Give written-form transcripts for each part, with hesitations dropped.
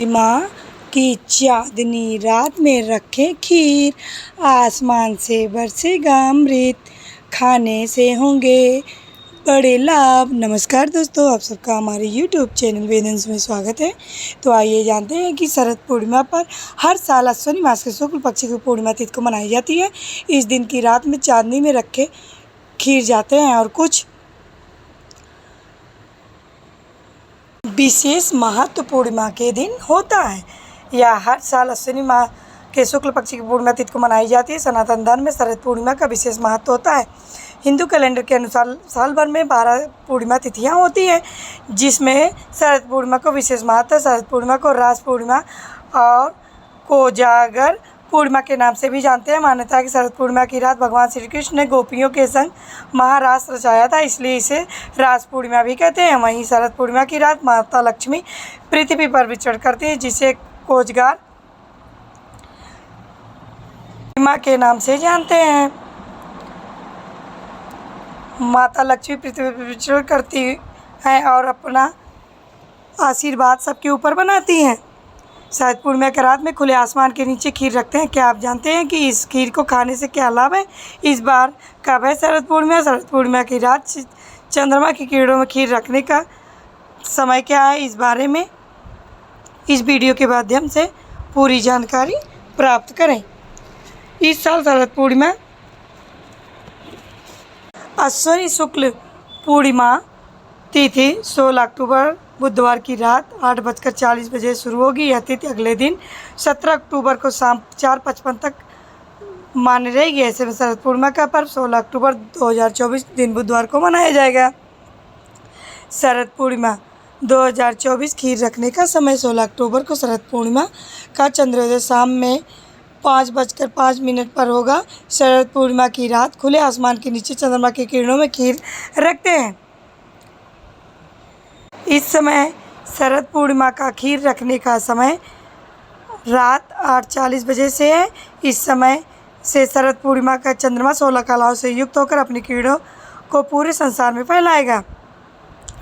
माँ की चांदनी रात में रखें खीर, आसमान से बरसेगा अमृत, खाने से होंगे बड़े लाभ। नमस्कार दोस्तों, आप सबका हमारे YouTube चैनल वेदंस में स्वागत है। तो आइए जानते हैं कि शरद पूर्णिमा पर हर साल अश्विनी मास के शुक्ल पक्ष की पूर्णिमा तिथि को मनाई जाती है। इस दिन की रात में चांदनी में रखे खीर जाते हैं और कुछ विशेष महत्व पूर्णिमा के दिन होता है। यह हर साल अश्विनी माह के शुक्ल पक्ष की पूर्णिमा तिथि को मनाई जाती है। सनातन धर्म में शरद पूर्णिमा का विशेष महत्व होता है। हिंदू कैलेंडर के अनुसार साल भर में 12 पूर्णिमा तिथियां होती हैं, जिसमें शरद पूर्णिमा को विशेष महत्व है। शरद पूर्णिमा को रास पूर्णिमा और कोजागर पूर्णिमा के नाम से भी जानते हैं। मान्यता है कि शरद पूर्णिमा की रात भगवान श्री कृष्ण ने गोपियों के संग महारास रचाया था, इसलिए इसे रास पूर्णिमा भी कहते हैं। वहीं शरद पूर्णिमा की रात माता लक्ष्मी पृथ्वी पर विचरण करती है, जिसे कोजगार पूर्णिमा के नाम से जानते हैं। माता लक्ष्मी पृथ्वी पर विचरण करती हैं और अपना आशीर्वाद सबके ऊपर बनाती हैं। शरद पूर्णिमा की रात में खुले आसमान के नीचे खीर रखते हैं। क्या आप जानते हैं कि इस खीर को खाने से क्या लाभ है? इस बार कब है शरद पूर्णिमा? शरद पूर्णिमा की रात चंद्रमा की किरणों में खीर रखने का समय क्या है? इस बारे में इस वीडियो के माध्यम से पूरी जानकारी प्राप्त करें। इस साल शरद पूर्णिमा अश्विनी शुक्ल पूर्णिमा तिथि 16 अक्टूबर बुधवार की रात 8:40 बजे शुरू होगी। यह तिथि अगले दिन 17 अक्टूबर को शाम 4:55 तक मान्य रहेगी। ऐसे में शरद पूर्णिमा का पर्व 16 अक्टूबर 2024 दिन बुधवार को मनाया जाएगा। शरद पूर्णिमा 2024 खीर रखने का समय 16 अक्टूबर को शरद पूर्णिमा का चंद्रोदय शाम में 5:05 पर होगा। शरद पूर्णिमा की रात खुले आसमान के नीचे चंद्रमा की किरणों में खीर रखते हैं। इस समय शरद पूर्णिमा का खीर रखने का समय रात 8:40 बजे से है। इस समय से शरद पूर्णिमा का चंद्रमा 16 कलाओं से युक्त होकर अपनी किरणों को पूरे संसार में फैलाएगा।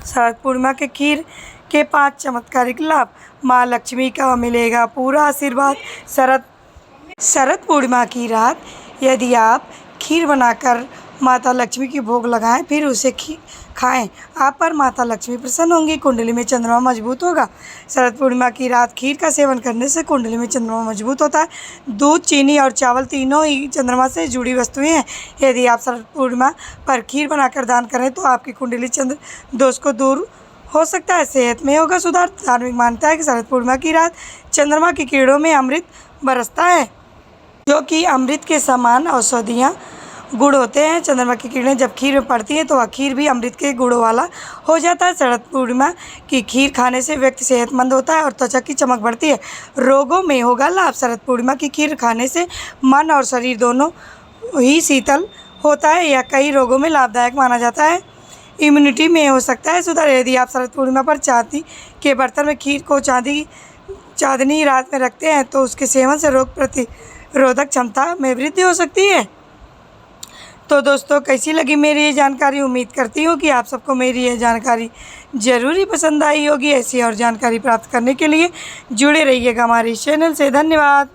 शरद पूर्णिमा के खीर के 5 चमत्कारिक लाभ। माँ लक्ष्मी का मिलेगा पूरा आशीर्वाद। शरद पूर्णिमा की रात यदि आप खीर बनाकर माता लक्ष्मी की भोग लगाएं, फिर उसे खाएं, आप पर माता लक्ष्मी प्रसन्न होंगी। कुंडली में चंद्रमा मजबूत होगा। शरद पूर्णिमा की रात खीर का सेवन करने से कुंडली में चंद्रमा मजबूत होता है। दूध, चीनी और चावल तीनों ही चंद्रमा से जुड़ी वस्तुएं हैं। यदि आप शरद पूर्णिमा पर खीर बनाकर दान करें तो आपकी कुंडली चंद्र दोष को दूर हो सकता है। सेहत में होगा सुधार। धार्मिक मान्यता है कि शरद पूर्णिमा की रात चंद्रमा की किरणों में अमृत बरसता है, जो कि अमृत के समान औषधियाँ गुण होते हैं। चंद्रमा की किरणें जब खीर में पड़ती हैं तो वह खीर भी अमृत के गुणों वाला हो जाता है। शरद पूर्णिमा की खीर खाने से व्यक्ति सेहतमंद होता है और त्वचा की चमक बढ़ती है। रोगों में होगा लाभ। शरद पूर्णिमा की खीर खाने से मन और शरीर दोनों ही शीतल होता है। यह कई रोगों में लाभदायक माना जाता है। इम्यूनिटी में हो सकता है सुधार। यदि आप शरद पूर्णिमा पर चांदी के बर्तन में खीर को चांदनी रात में रखते हैं तो उसके सेवन से रोग प्रतिरोधक क्षमता में वृद्धि हो सकती है। तो दोस्तों, कैसी लगी मेरी ये जानकारी? उम्मीद करती हूँ कि आप सबको मेरी ये जानकारी ज़रूर ही पसंद आई होगी। ऐसी और जानकारी प्राप्त करने के लिए जुड़े रहिएगा हमारे चैनल से। धन्यवाद।